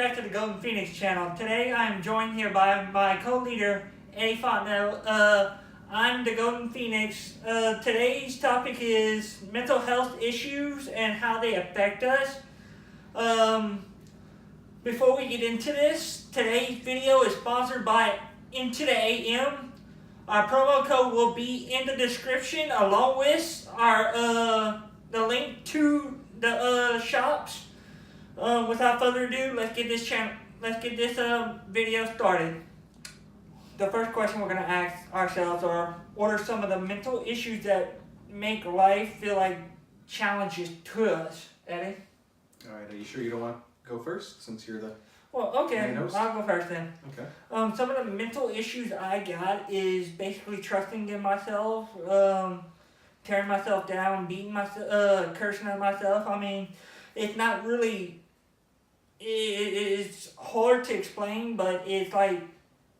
back to the Golden Phoenix channel. Today I am joined here by my co-leader, Eddie Fontenelle. I'm the Golden Phoenix. Today's topic is mental health issues and how they affect us. Before we get into this, today's video is sponsored by Into the AM. Our promo code will be in the description along with our the link to the shops. Without further ado, let's get this video started. The first question we're gonna ask ourselves are: what are some of the mental issues that make life feel like challenges to us, Eddie? All right. Are you sure you don't want to go first, since you're the? Well, okay, I'll go first then. Okay. Some of the mental issues I got is basically trusting in myself, tearing myself down, beating myself, cursing at myself. I mean, it's not really. It's hard to explain, but it's like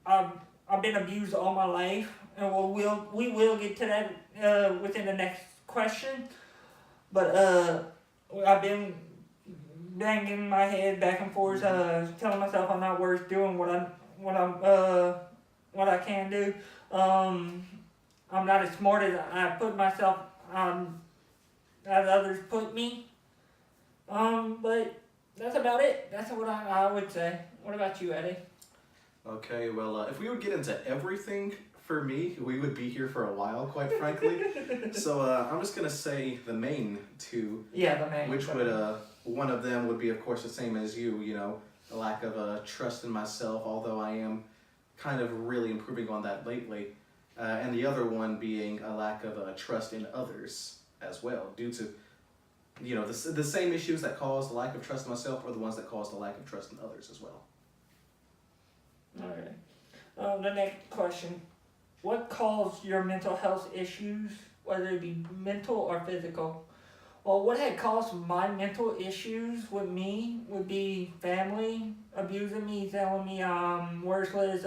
I've been abused all my life, and we will get to that within the next question. But I've been banging my head back and forth, telling myself I'm not worth doing what I can do. I'm not as smart as I put myself as others put me. But that's about it. That's what I would say. What about you, Eddie? Okay, well, if we would get into everything, for me, we would be here for a while, quite frankly. So I'm just going to say the main two. Yeah, the main. Which would, one of them would be, of course, the same as you know, a lack of trust in myself, although I am kind of really improving on that lately. And the other one being a lack of trust in others as well, due to, you know, the same issues that cause the lack of trust in myself are the ones that cause the lack of trust in others as well. Alright. The next question. What caused your mental health issues, whether it be mental or physical? Well, what had caused my mental issues with me would be family abusing me, telling me I'm worthless.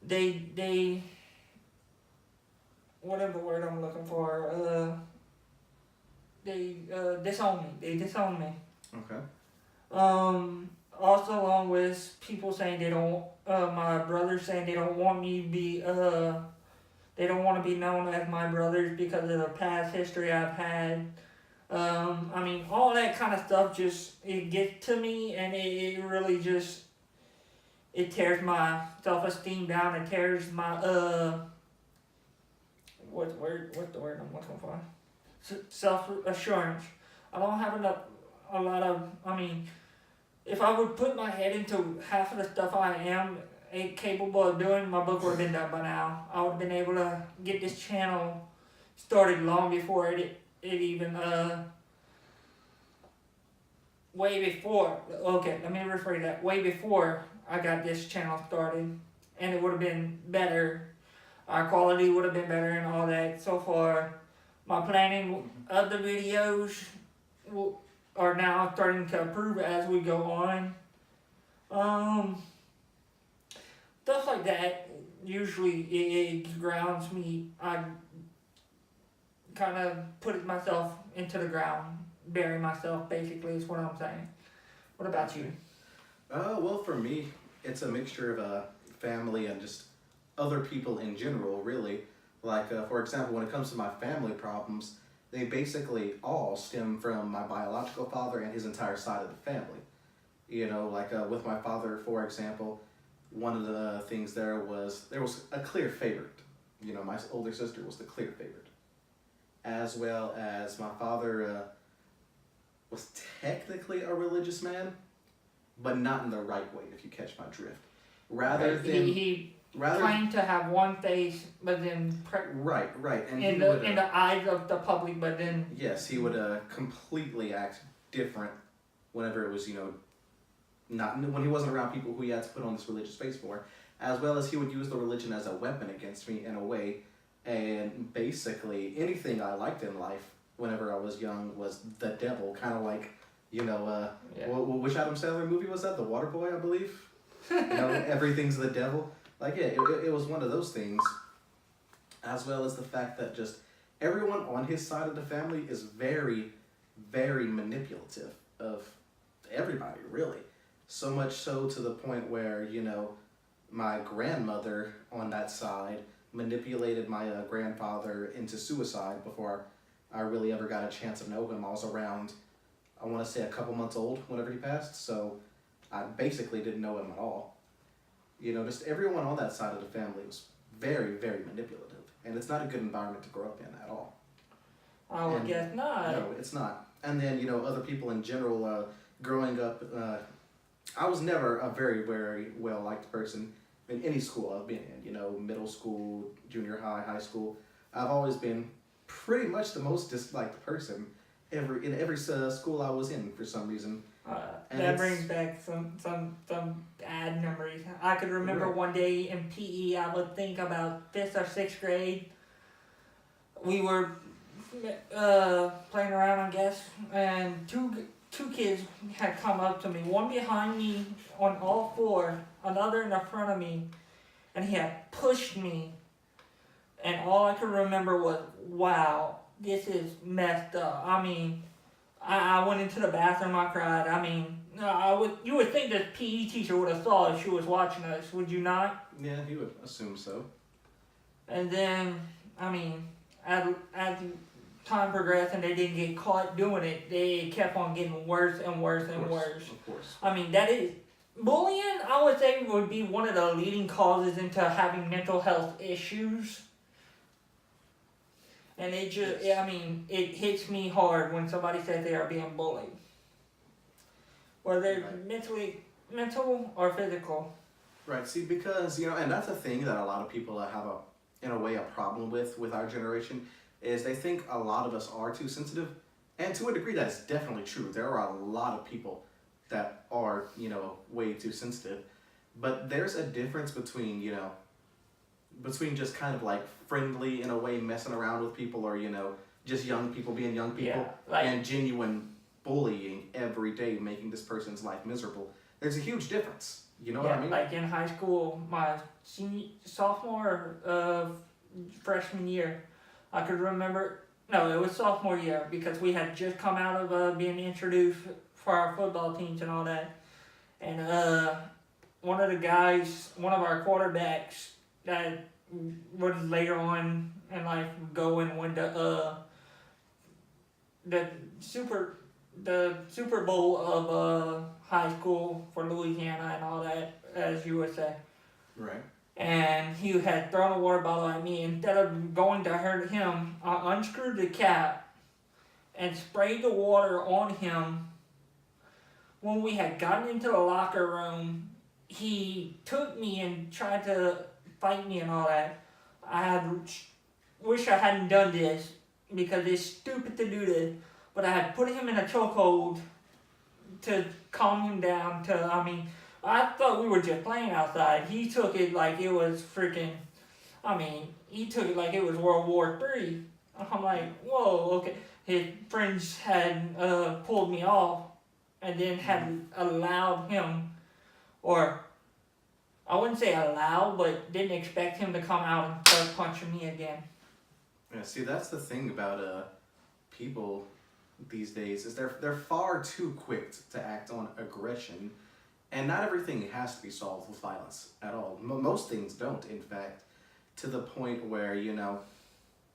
They whatever word I'm looking for. They disown me. They disown me. Okay. Also, along with people saying they don't, my brothers saying they don't want me to be, they don't want to be known as my brothers because of the past history I've had. I mean, all that kind of stuff it gets to me, and it really it tears my self-esteem down. It tears my, what's the word I'm looking for? Self-assurance. I don't have if I would put my head into half of the stuff I am capable of doing, my book would have been done by now. I would have been able to get this channel started long before it even, way before I got this channel started, and it would have been better. Our quality would have been better and all that. So far, my planning of the videos are now starting to improve as we go on. Stuff like that, usually it grounds me. I kind of put myself into the ground, bury myself, basically, is what I'm saying. What about you? Well, for me, it's a mixture of family and just other people in general, really. Like, for example, when it comes to my family problems, they basically all stem from my biological father and his entire side of the family. You know, like with my father, for example, one of the things there was a clear favorite. You know, my older sister was the clear favorite. As well as my father was technically a religious man, but not in the right way, if you catch my drift. He claimed to have one face, but then right, and in the eyes of the public, but then yes, he would completely act different whenever it was, you know, not when he wasn't around people who he had to put on this religious face for, as well as he would use the religion as a weapon against me in a way, and basically anything I liked in life whenever I was young was the devil, kind of like, you know, which Adam Sandler movie was that? The Waterboy, I believe. You know, everything's the devil. Like, yeah, it was one of those things, as well as the fact that just everyone on his side of the family is very, very manipulative of everybody, really. So much so to the point where, my grandmother on that side manipulated my grandfather into suicide before I really ever got a chance to know him. I was around, I want to say, a couple months old whenever he passed, so I basically didn't know him at all. Just everyone on that side of the family was very, very manipulative, and it's not a good environment to grow up in at all. I would guess not. No, it's not. And then, other people in general, growing up, I was never a very, very well-liked person in any school I've been in, middle school, junior high, high school. I've always been pretty much the most disliked person in every school I was in for some reason. That brings back some bad memories. I could remember one day in PE, I would think about 5th or 6th grade. We were playing around, I guess, and two kids had come up to me, one behind me on all four, another in the front of me, and he had pushed me, and all I could remember was, wow, this is messed up. I mean, I went into the bathroom, I cried. I mean, you would think the PE teacher would have saw if she was watching us, would you not? Yeah, he would assume so. And then, I mean, as time progressed and they didn't get caught doing it, they kept on getting worse and worse and worse. Of course. I mean, that is, bullying, I would say, would be one of the leading causes into having mental health issues. And it just, it hits me hard when somebody says they are being bullied. Whether mental or physical. Right, see, because, and that's a thing that a lot of people have in a way, a problem with our generation, is they think a lot of us are too sensitive. And to a degree, that's definitely true. There are a lot of people that are, way too sensitive. But there's a difference between just kind of like friendly, in a way, messing around with people, or, just young people being young people, and genuine bullying every day, making this person's life miserable. There's a huge difference. You know what I mean? Like in high school, my sophomore freshman year, I could remember, no, it was sophomore year, because we had just come out of being introduced for our football teams and all that. And one of our quarterbacks that would later on in life go and win the Super Bowl of high school for Louisiana and all that, as you would say. Right. And he had thrown a water bottle at me. Instead of going to hurt him, I unscrewed the cap and sprayed the water on him. When we had gotten into the locker room, he took me and tried to fight me and all that. I wish I hadn't done this, because it's stupid to do this, but I had put him in a chokehold to calm him down. I thought we were just playing outside. He took it like it was he took it like it was World War III. I'm like, whoa, okay. His friends had pulled me off and then had allowed him, or I wouldn't say allowed, but didn't expect him to come out and start punching me again. Yeah, see, that's the thing about people these days, is they're far too quick to act on aggression. And not everything has to be solved with violence at all. Most things don't, in fact, to the point where,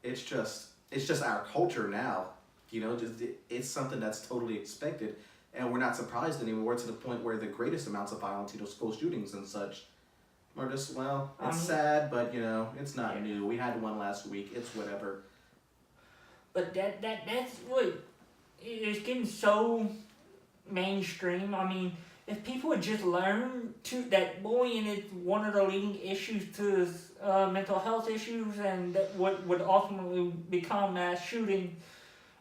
it's just our culture now. It's something that's totally expected, and we're not surprised anymore, to the point where the greatest amounts of violence, school shootings and such, are just, it's sad, but, it's not new. We had one last week. It's whatever. But that's what, it's getting so mainstream. I mean, if people would just learn that bullying is one of the leading issues to mental health issues, and that what would ultimately become mass shooting,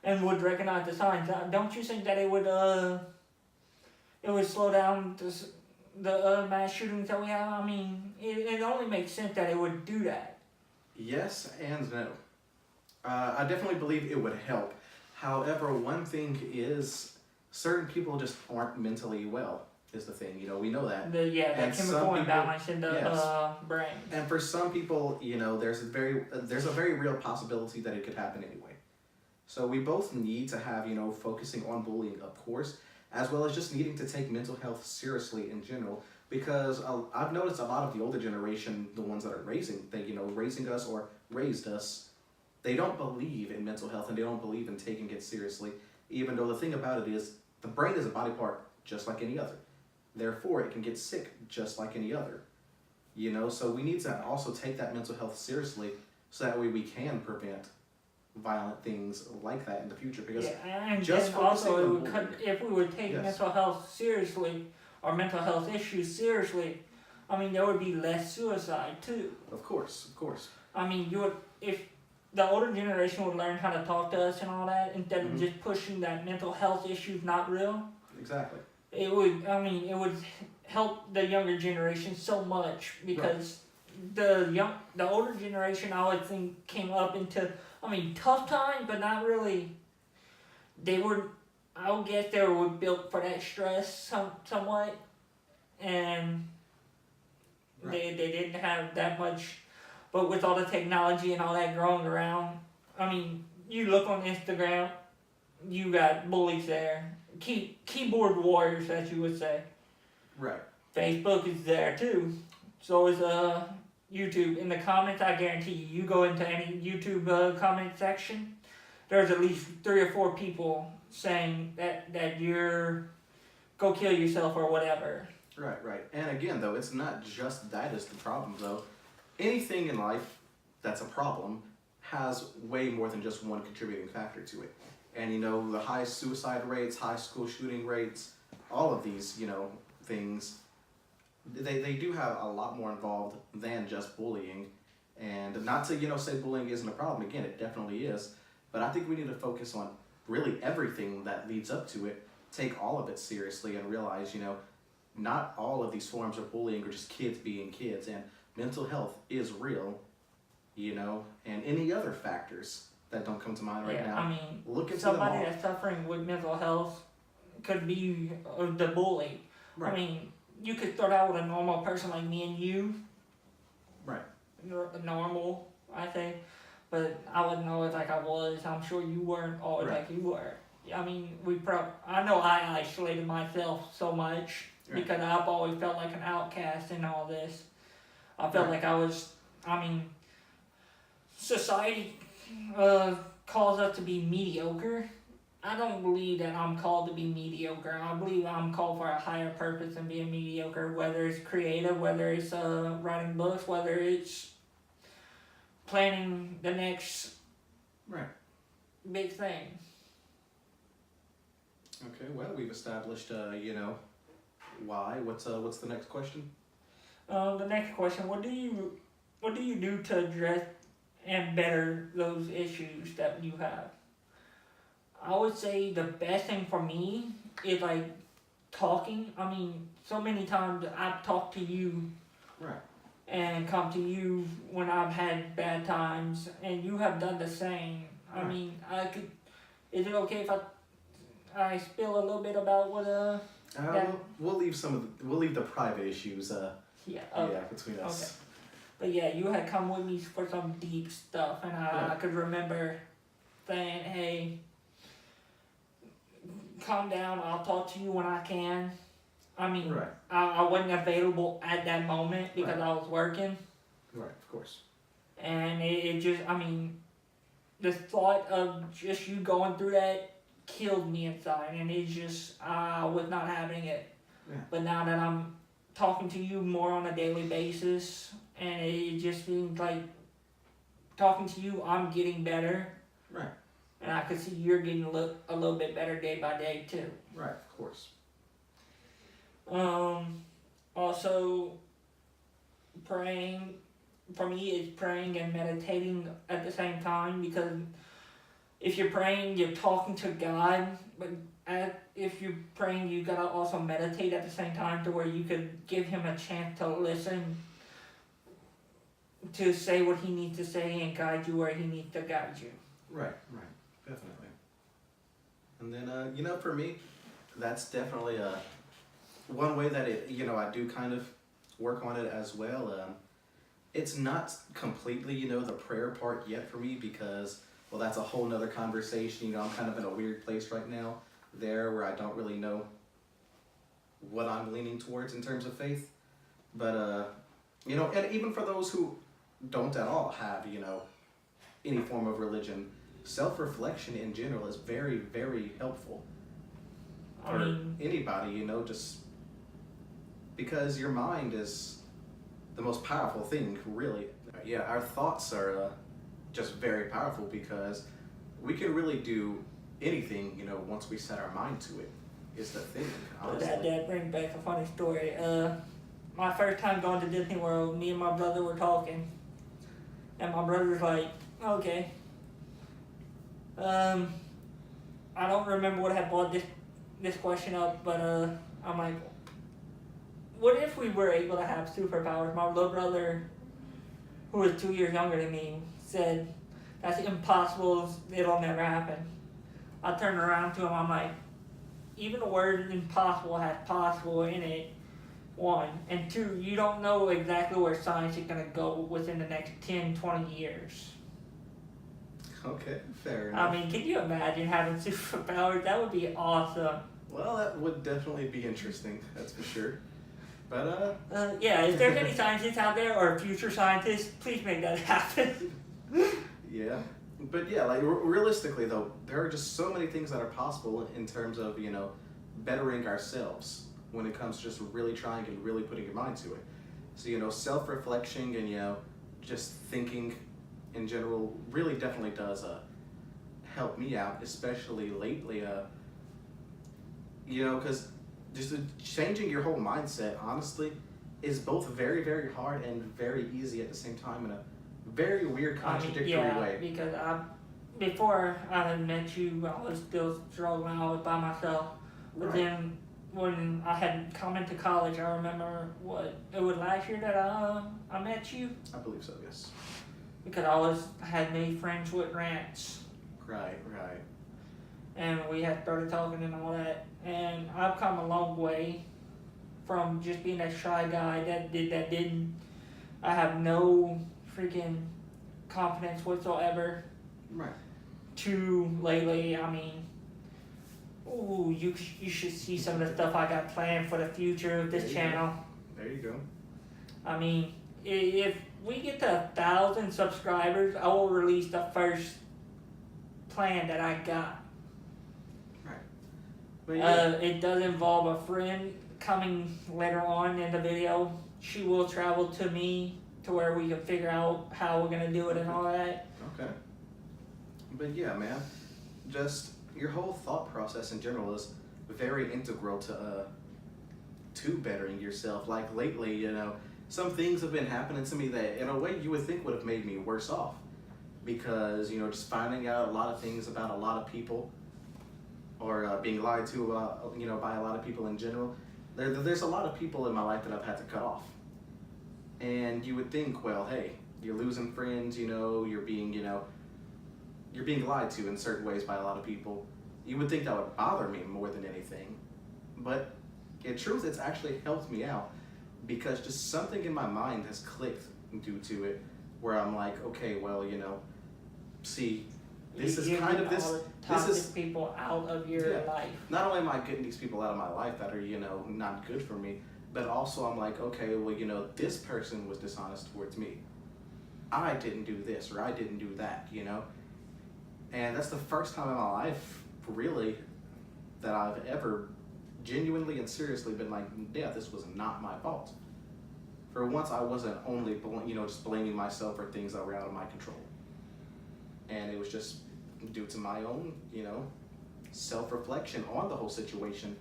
and would recognize the signs, don't you think that it would slow down the mass shootings that we have? I mean, it only makes sense that it would do that. Yes and no. I definitely believe it would help. However, one thing is, certain people just aren't mentally well, is the thing. We know that. The chemical imbalance in the brain. And for some people, there's a very real possibility that it could happen anyway. So we both need to have, focusing on bullying, of course. as well as just needing to take mental health seriously in general. Because I've noticed a lot of the older generation, the ones that are raising us or raised us, they don't believe in mental health and they don't believe in taking it seriously. Even though the thing about it is, the brain is a body part just like any other. Therefore, it can get sick just like any other. So we need to also take that mental health seriously, so that way we can prevent violent things like that in the future. Because and just then also, focusing on if we would take Yes. mental health seriously, or mental health issues seriously, I mean, there would be less suicide too. Of course. I mean, if the older generation would learn how to talk to us and all that, instead of Mhm. just pushing that mental health issue's not real, Exactly. it would help the younger generation so much, because the older generation, I would think, came up into, tough times, but not really. I would guess they were built for that stress somewhat, and Right. they didn't have that much. But with all the technology and all that growing around, you look on Instagram, you got bullies there, keyboard warriors, as you would say. Right. Facebook is there too. So is YouTube. In the comments, I guarantee you go into any YouTube comment section, there's at least 3 or 4 people saying that you're go kill yourself or whatever. Right. And again, though, it's not just that is the problem, though. Anything in life that's a problem has way more than just one contributing factor to it. And the high suicide rates, high school shooting rates, all of these, things, they do have a lot more involved than just bullying. And not to, say bullying isn't a problem. Again, it definitely is. But I think we need to focus on really everything that leads up to it, take all of it seriously, and realize, not all of these forms of bullying are just kids being kids. And mental health is real, and any other factors that don't come to mind right now. Look into somebody them all. that's suffering with mental health could be the bully. Right. You could start out with a normal person like me and you. Right. Normal, I think. But I wouldn't know it like I was. I'm sure you weren't always Right. like you were. I know I isolated myself so much Right. because I've always felt like an outcast in all this. I felt Right. like I was, society calls us to be mediocre. I don't believe that I'm called to be mediocre. I believe I'm called for a higher purpose than being mediocre, whether it's creative, whether it's writing books, whether it's planning the next Right. big thing. Okay. Well, we've established, why. What's the next question? The next question: What do you do to address and better those issues that you have? I would say the best thing for me is talking. So many times I've talked to you Right. and come to you when I've had bad times, and you have done the same. Right. Is it okay if I spill a little bit about what Yeah. We'll leave the private issues. Okay. Between us. Okay. But yeah, you had come with me for some deep stuff, and I could remember saying, "Hey, calm down. I'll talk to you when I can." Right. I wasn't available at that moment because Right. I was working, Right. Of course. and it just, the thought of just you going through that killed me inside, and it just, I was not having it. Yeah. But now that I'm talking to you more on a daily basis, and it just seems like talking to you, I'm getting better, Right. and I could see you're getting a little bit better day by day too. Right. Of course. Also, praying, for me, is praying and meditating at the same time, because if you're praying, you're talking to God, but if you're praying, you gotta also meditate at the same time, to where you could give him a chance to listen, to say what he needs to say and guide you where he needs to guide you. Right. Definitely. And then, for me, that's definitely one way that I do kind of work on it as well. It's not completely, the prayer part yet for me, because, well, that's a whole nother conversation. I'm kind of in a weird place right now there, where I don't really know what I'm leaning towards in terms of faith. But and even for those who don't at all have, any form of religion, self-reflection in general is very, very helpful I for mean, anybody, just because your mind is the most powerful thing, really. Yeah, our thoughts are just very powerful because we can really do anything, once we set our mind to it, is the thing, honestly. that brings back a funny story. My first time going to Disney World, me and my brother were talking, and my brother was like, okay. I don't remember what had brought this question up, but I'm like, what if we were able to have superpowers? My little brother, who is 2 years younger than me, said, that's impossible, it'll never happen. I turned around to him, I'm like, even the word impossible has possible in it, one. And two, you don't know exactly where science is going to go within the next 10, 20 years. Okay, fair enough. I mean, can you imagine having superpowers? That would be awesome. Well, that would definitely be interesting, that's for sure. But, yeah, if there's any scientists out there or future scientists, please make that happen. yeah. But yeah, like realistically though, there are just so many things that are possible in terms of, bettering ourselves when it comes to just really trying and really putting your mind to it. So, self-reflection and, just thinking in general really definitely does help me out, especially lately, because just changing your whole mindset, honestly, is both very, very hard and very easy at the same time in a very weird, contradictory way. Because before I had met you, I was still struggling. I was by myself. But then when I had come into college, I remember it was last year that I met you. I believe so, yes. Because I had made friends with Rance. Right. And we had started talking and all that. And I've come a long way from just being that shy guy that didn't. I have no freaking confidence whatsoever. Right. To lately, I mean, ooh, you should see some of the stuff I got planned for the future of this channel. There you go. I mean, if we get to 1,000 subscribers, I will release the first plan that I got. Right. But yeah. It does involve a friend coming later on in the video. She will travel to me to where we can figure out how we're gonna do it and all that. Okay. But yeah, man, just your whole thought process in general is very integral to bettering yourself. Like lately, some things have been happening to me that in a way you would think would have made me worse off. Because, just finding out a lot of things about a lot of people or being lied to, by a lot of people in general. There's a lot of people in my life that I've had to cut off. And you would think, well, hey, you're losing friends, you're being lied to in certain ways by a lot of people. You would think that would bother me more than anything. But in truth, it's actually helped me out because just something in my mind has clicked due to it where I'm like, okay, well, see, this is kind of this is people out of your life. Not only am I getting these people out of my life that are, not good for me, but also I'm like, okay, well, this person was dishonest towards me. I didn't do this or I didn't do that, And that's the first time in my life, really, that I've ever genuinely and seriously been like, yeah, this was not my fault. For once, I wasn't only, just blaming myself for things that were out of my control. And it was just due to my own, self-reflection on the whole situation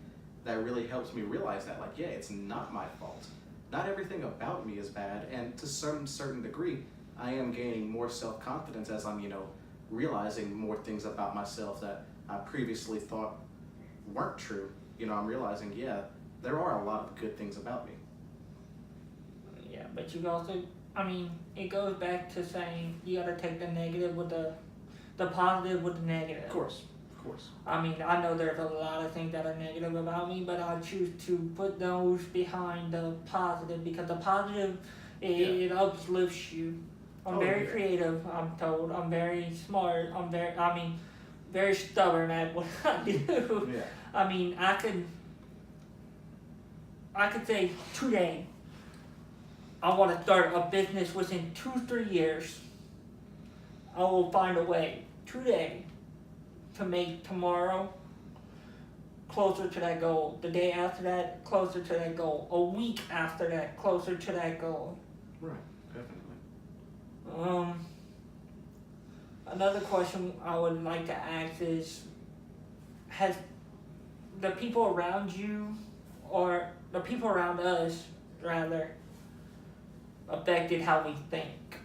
that really helps me realize that, like, yeah, it's not my fault. Not everything about me is bad, and to some certain degree, I am gaining more self-confidence as I'm, realizing more things about myself that I previously thought weren't true. I'm realizing, yeah, there are a lot of good things about me. Yeah, but you also, it goes back to saying you gotta take the negative with the positive with the negative. Of course. I know there's a lot of things that are negative about me, but I choose to put those behind the positive because the positive, it uplifts you. I'm very creative, I'm told. I'm very smart. I'm very stubborn at what I do. Yeah. I could say today, I want to start a business within 2-3 years. I will find a way today to make tomorrow closer to that goal. The day after that, closer to that goal. A week after that, closer to that goal. Right, definitely. Another question I would like to ask is, has the people around you, or the people around us, rather, affected how we think,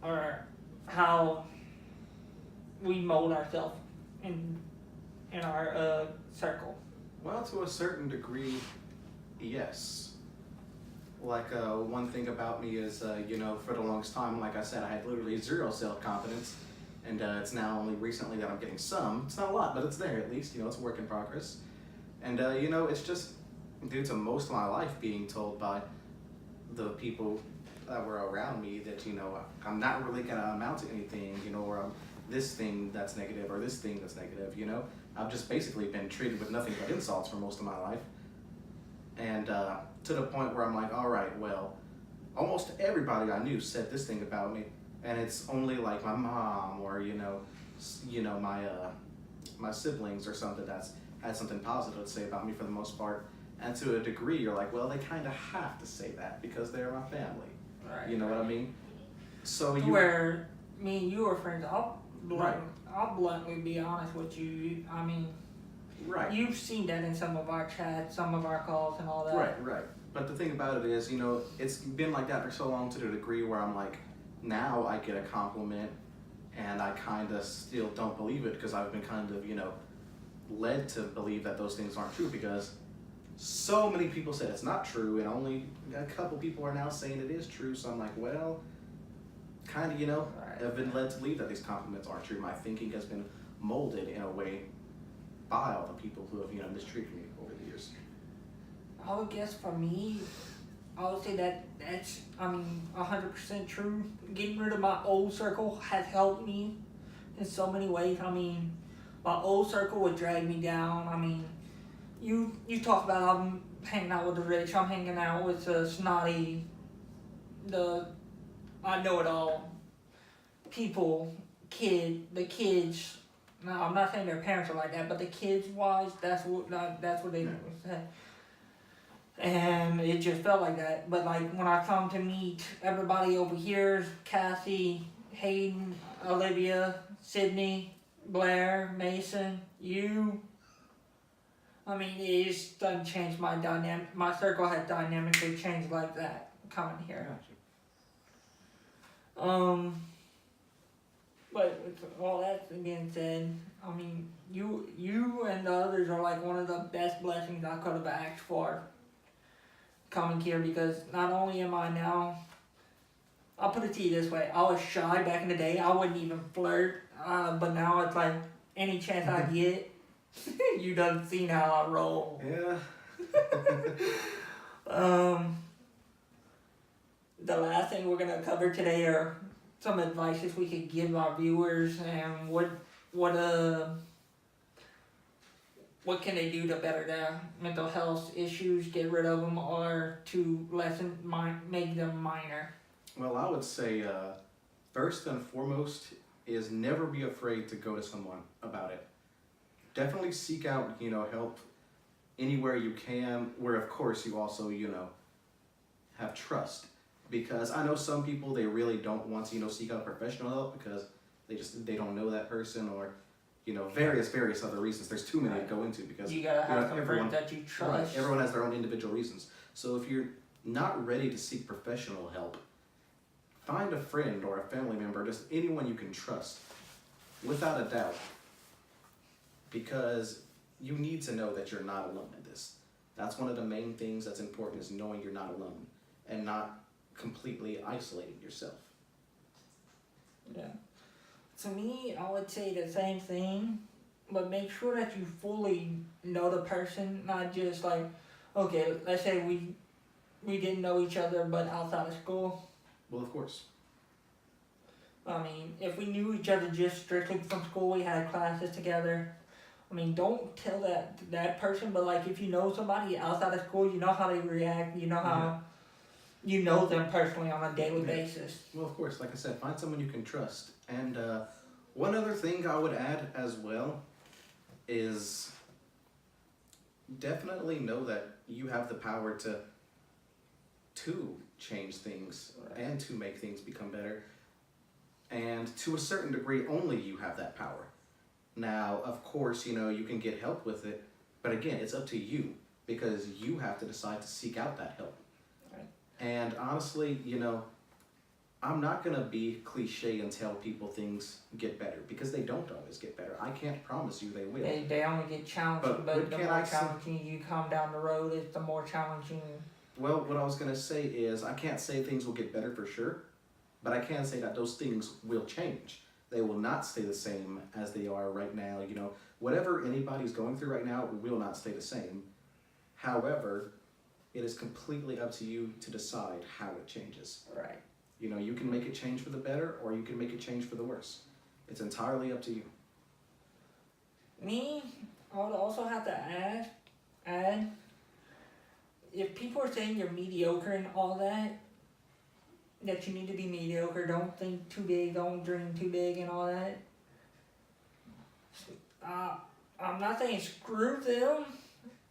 or how we mold ourselves in our circle? Well, to a certain degree, yes. Like, one thing about me is, for the longest time, like I said, I had literally zero self-confidence, and it's now only recently that I'm getting some. It's not a lot, but it's there at least, it's a work in progress. And, it's just due to most of my life being told by the people that were around me that, I'm not really gonna amount to anything, or I'm this thing that's negative or this thing that's negative, I've just basically been treated with nothing but insults for most of my life. And to the point where I'm like, all right, well, almost everybody I knew said this thing about me, and it's only like my mom or my siblings or something that's had something positive to say about me for the most part. And to a degree, you're like, well, they kind of have to say that because they're my family. Right. You know what I mean? So where me and you are friends, Right. I'll bluntly be honest with you. I mean, right. You've seen that in some of our chats, some of our calls, and all that. Right. But the thing about it is, it's been like that for so long to the degree where I'm like, now I get a compliment, and I kind of still don't believe it because I've been kind of, led to believe that those things aren't true because so many people said it's not true, and only a couple people are now saying it is true. So I'm like, well, kind of, I've been led to believe that these compliments aren't true. My thinking has been molded in a way by all the people who have, mistreated me over the years. I would guess for me, I would say that's 100% true. Getting rid of my old circle has helped me in so many ways. My old circle would drag me down. You talk about I'm hanging out with the rich. I'm hanging out with the snotty, I know it all people, the kids. No, I'm not saying their parents are like that, but the kids wise, that's what they say. And it just felt like that. But like when I come to meet everybody over here, Cassie, Hayden, Olivia, Sydney, Blair, Mason, you. It just doesn't change my dynamic. My circle has dynamically changed like that coming here. But with all that being said, you and the others are like one of the best blessings I could have asked for coming here, because not only am I now, I'll put it to you this way, I was shy back in the day, I wouldn't even flirt, but now it's like any chance I get, you done seen how I roll. Yeah. The last thing we're gonna cover today are some advices we could give our viewers, and what can they do to better their mental health issues, get rid of them, or to make them minor. Well, I would say first and foremost is never be afraid to go to someone about it. Definitely seek out, help anywhere you can, where of course you also, have trust. Because I know some people, they really don't want to, seek out professional help because they don't know that person, or, various other reasons. There's too many to go into because you gotta have some friends that you trust. Right, everyone has their own individual reasons. So if you're not ready to seek professional help, find a friend or a family member, just anyone you can trust, without a doubt. Because you need to know that you're not alone in this. That's one of the main things that's important, is knowing you're not alone and not completely isolating yourself. Yeah. To me, I would say the same thing, but make sure that you fully know the person, not just like, okay, let's say we didn't know each other, but outside of school. Well, of course. If we knew each other just strictly from school, we had classes together, I mean, don't tell that to that person, but like if you know somebody outside of school, you know how they react, you know how you know them personally on a daily basis. Well, of course, like I said, find someone you can trust. And one other thing I would add as well is definitely know that you have the power to change things and to make things become better. And to a certain degree, only you have that power. Now, of course, you know, you can get help with it, but again, it's up to you because you have to decide to seek out that help. Right. And honestly, you know, I'm not going to be cliche and tell people things get better because they don't always get better. I can't promise you they will. They only get challenging, but the more challenging you come down the road, it's the more challenging. Well, what I was going to say is I can't say things will get better for sure, but I can say that those things will change. They will not stay the same as they are right now. You know, whatever anybody's going through right now will not stay the same. However, it is completely up to you to decide how it changes. Right. You know, you can make it change for the better or you can make it change for the worse. It's entirely up to you. Me, I would also have to add, if people are saying you're mediocre and all that you need to be mediocre, don't think too big, don't dream too big and all that. I'm not saying screw them,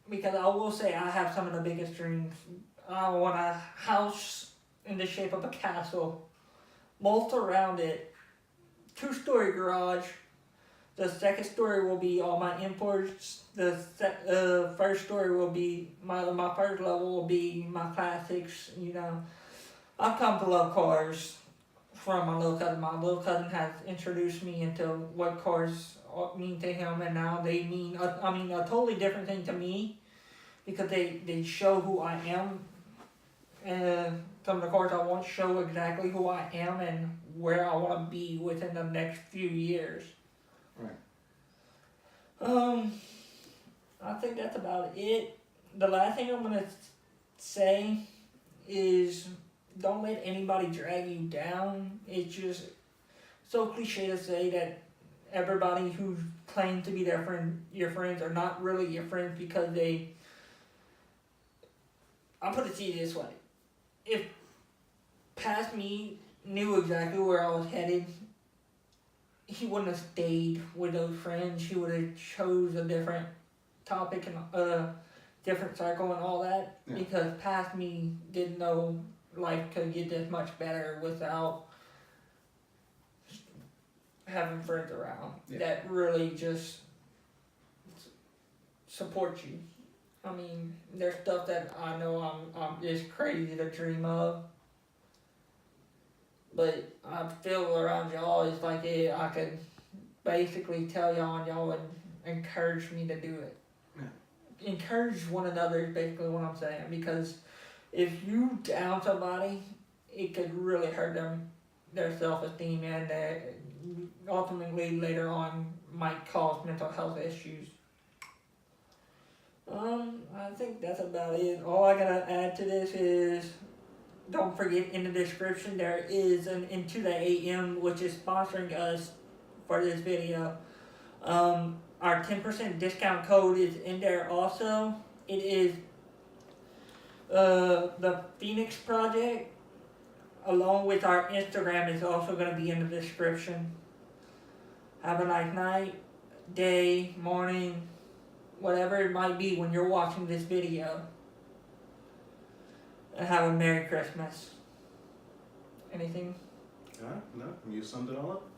because I will say I have some of the biggest dreams. I want a house in the shape of a castle, moat around it, 2-story garage. The second story will be all my imports. The first story will be my first level will be my classics. You know, I've come to love cars from my little cousin. My little cousin has introduced me into what cars mean to him, and now they mean a totally different thing to me because they show who I am. And some of the cars I want show exactly who I am and where I want to be within the next few years. Right. I think that's about it. The last thing I'm gonna say is don't let anybody drag you down. It's just so cliche to say that everybody who claims to be your friends are not really your friends because I'll put it to you this way. If past me knew exactly where I was headed, he wouldn't have stayed with those friends. He would have chose a different topic and a different circle and all that. Yeah. Because past me didn't know life could get this much better without having friends around that really just support you. I mean, there's stuff that I know I'm just crazy to dream of. But I feel around y'all is like I could basically tell y'all and y'all would encourage me to do it. Yeah. Encourage one another is basically what I'm saying, because if you down somebody, it could really hurt their self-esteem and ultimately later on might cause mental health issues. I think that's about it. All I gotta add to this is don't forget in the description there is an Into the AM which is sponsoring us for this video. Our 10% discount code is in there also. It is the Phoenix Project, along with our Instagram, is also going to be in the description. Have a nice night, day, morning, whatever it might be when you're watching this video. And have a Merry Christmas. Anything? No, you summed it all up.